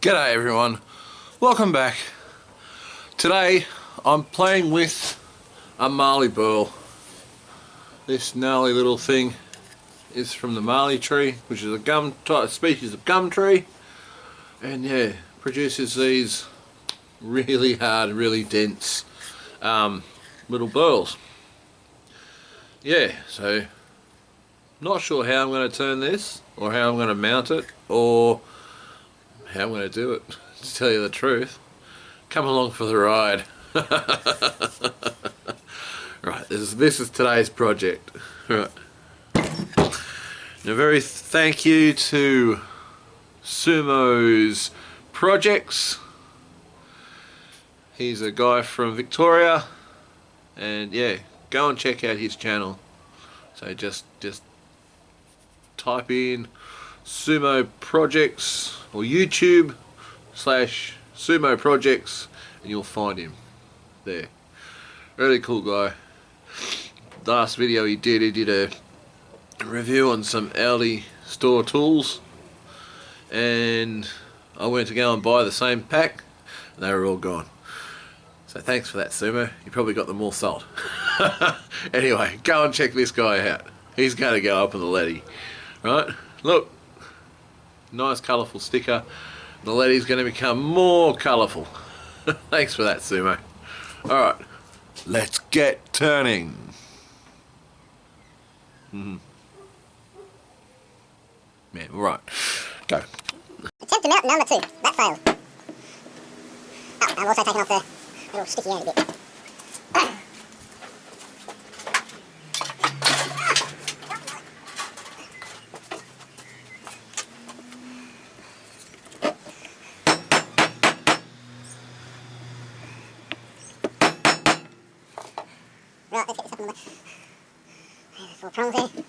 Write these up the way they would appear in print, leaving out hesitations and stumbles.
G'day everyone, welcome back. Today I'm playing with a mallee burl. This gnarly little thing is from the mallee tree, which is a gum type species of gum tree, and yeah, produces these really hard, really dense little burls. Yeah, so not sure how I'm going to turn this, or how I'm going to mount it, or how I'm going to do it, to tell you the truth. Come along for the ride. Right, this is today's project. Right. Now, very thank you to Sumo's Projects. He's a guy from Victoria, and yeah, go and check out his channel. So just type in Sumo Projects or YouTube / Sumo Projects and you'll find him there. Really cool guy. Last video he did a review on some Aldi store tools, and I went to go and buy the same pack and they were all gone. So thanks for that, Sumo. You probably got them all sold. Anyway, go and check this guy out. He's going to go up on the leady. Right? Look. Nice colourful sticker. The leady's going to become more colourful. Thanks for that, Sumo. Alright, let's get turning. Yeah, right. Go. Attempt to mount number 2. That failed. Oh, I've also taken off the little sticky end a bit. Right, let's get this up on the... There's 4 prongs there. Yeah.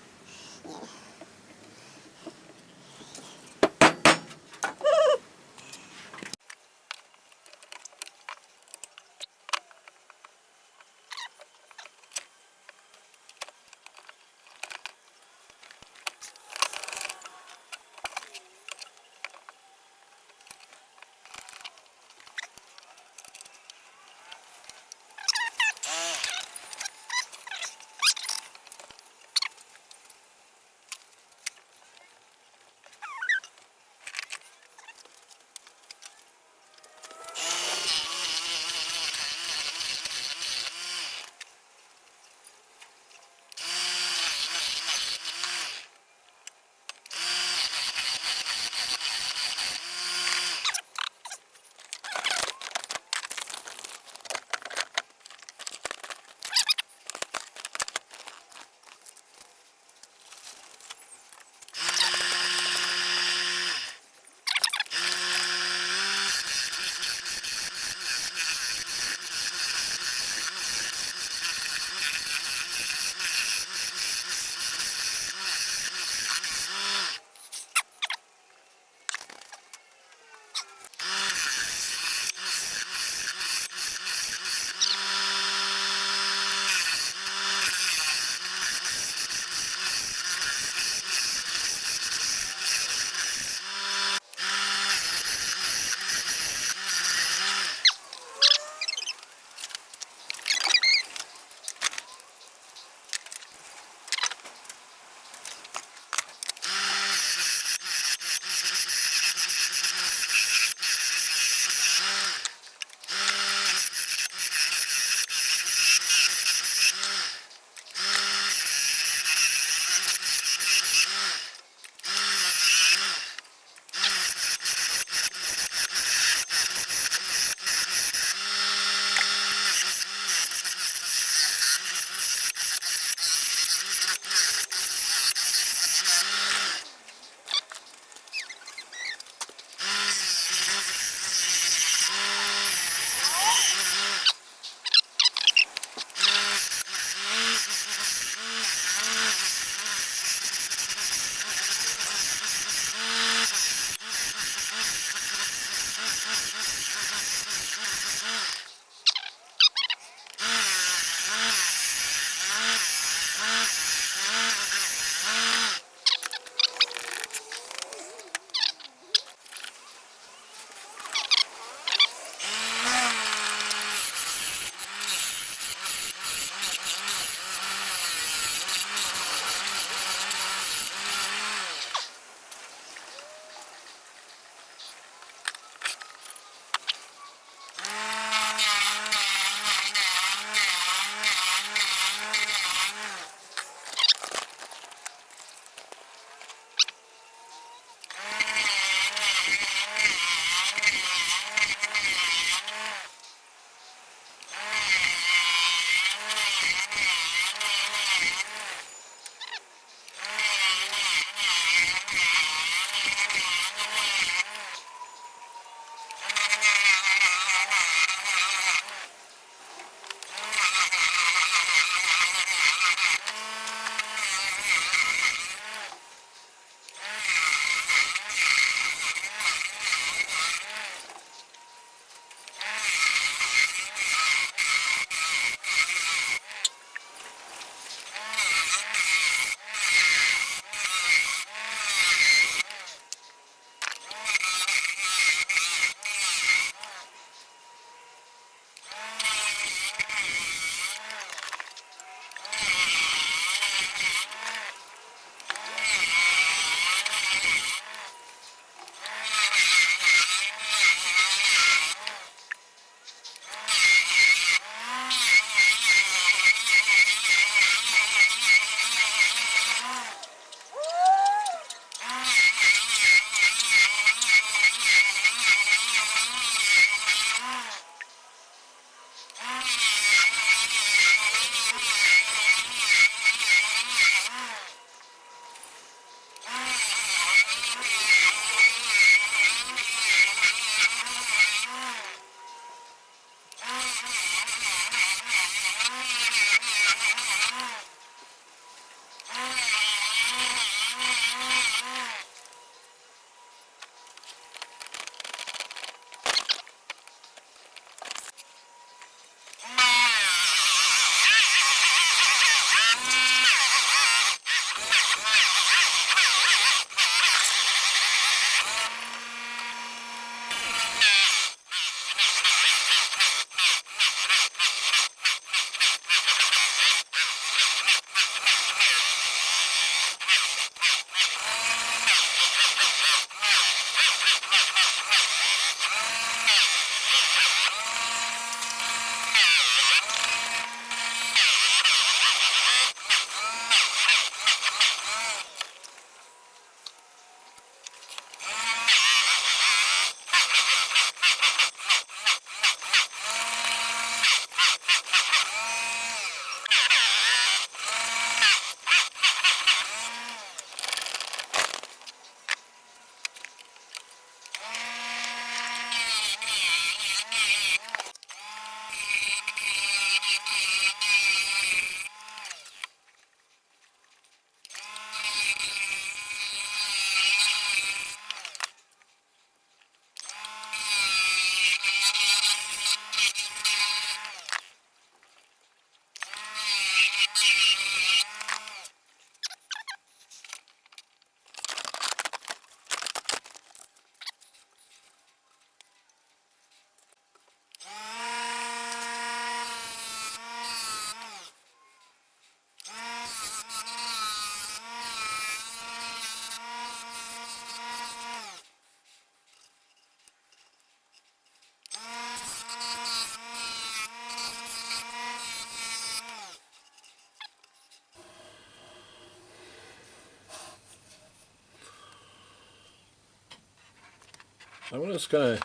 I'm just going to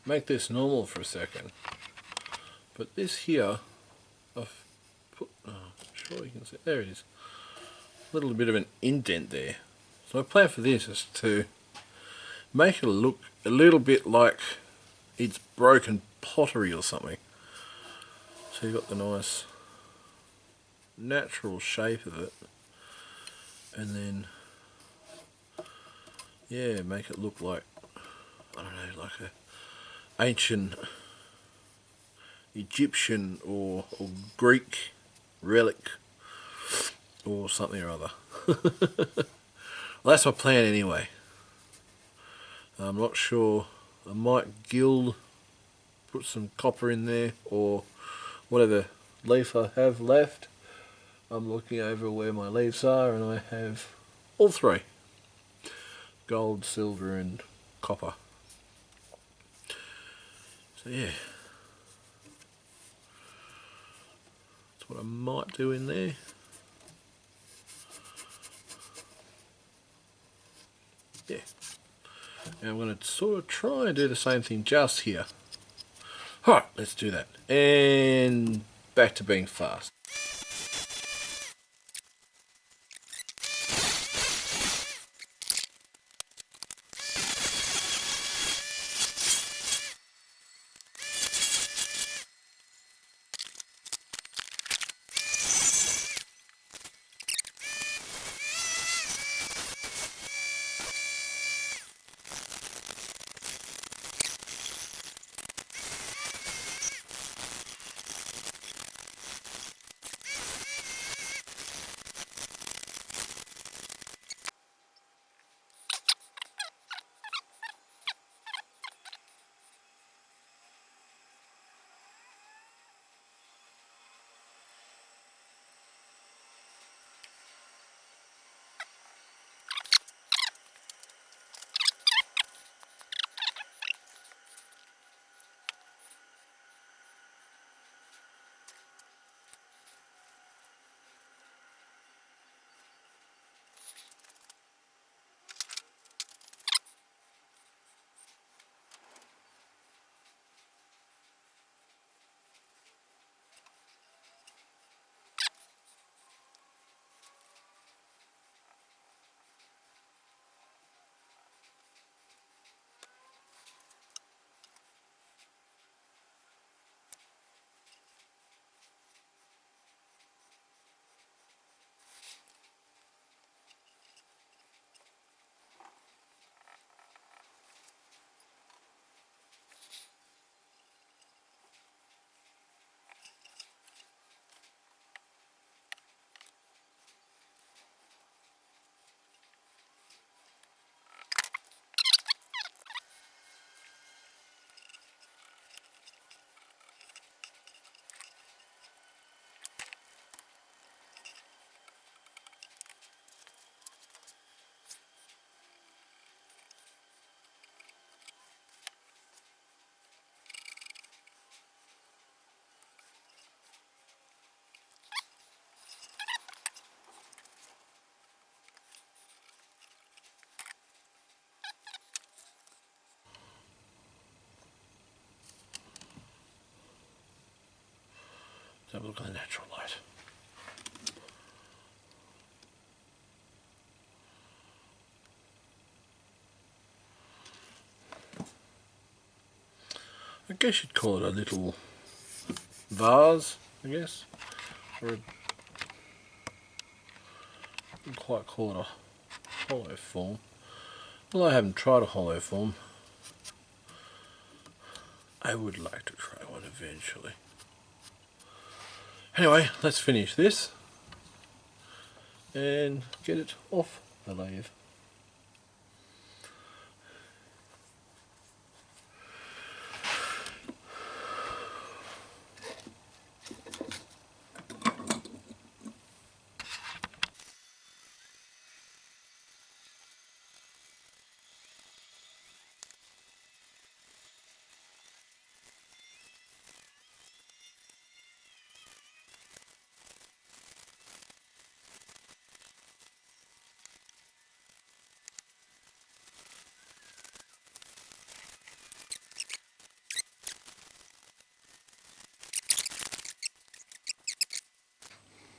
make this normal for a second. But this here, I've put, sure you can see, there it is. A little bit of an indent there. So my plan for this is to make it look a little bit like it's broken pottery or something. So you've got the nice natural shape of it. And then, yeah, make it look like, I don't know, like a ancient Egyptian or Greek relic or something or other. Well, that's my plan anyway. I'm not sure. I might gild, put some copper in there, or whatever leaf I have left. I'm looking over where my leaves are, and I have all three: gold, silver and copper. So yeah, that's what I might do in there. Yeah, and I'm going to sort of try and do the same thing just here. Alright, let's do that. And back to being fast. Let's have a look at the natural light. I guess you'd call it a little vase, I guess. Or a, wouldn't quite call it a hollow form. Well, I haven't tried a hollow form. I would like to try one eventually. Anyway, let's finish this and get it off the lathe.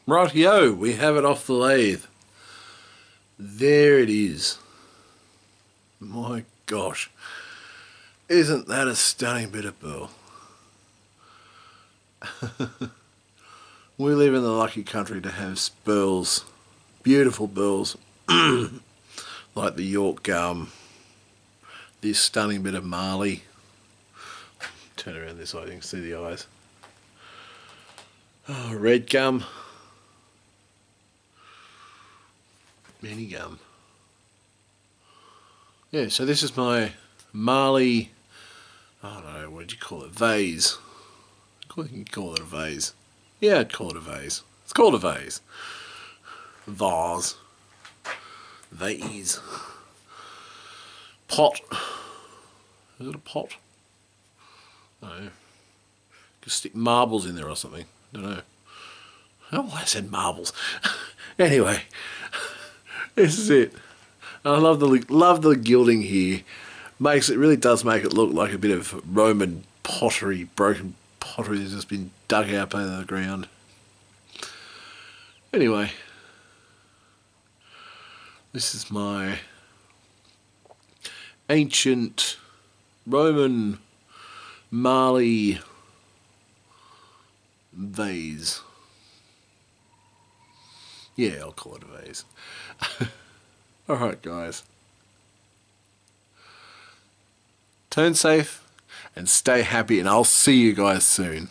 Rightio, we have it off the lathe. There it is. My gosh. Isn't that a stunning bit of burl? We live in the lucky country to have burls. Beautiful burls. Like the York gum. This stunning bit of mallee. Turn around this way, you can see the eyes. Oh, red gum. Many gum. Yeah, so this is my mallee, I don't know, what do you call it, vase. You can call it a vase. Yeah, I'd call it a vase. It's called a vase. Vase. Vase. Pot. Is it a pot? I don't know. Could stick marbles in there or something. I don't know. Oh, I said marbles. Anyway, this is it. I love the gilding here. Really does make it look like a bit of Roman pottery, broken pottery that's just been dug out under the ground. Anyway, this is my ancient Roman mallee vase. Yeah, I'll call it a vase. Alright guys. Turn safe and stay happy, and I'll see you guys soon.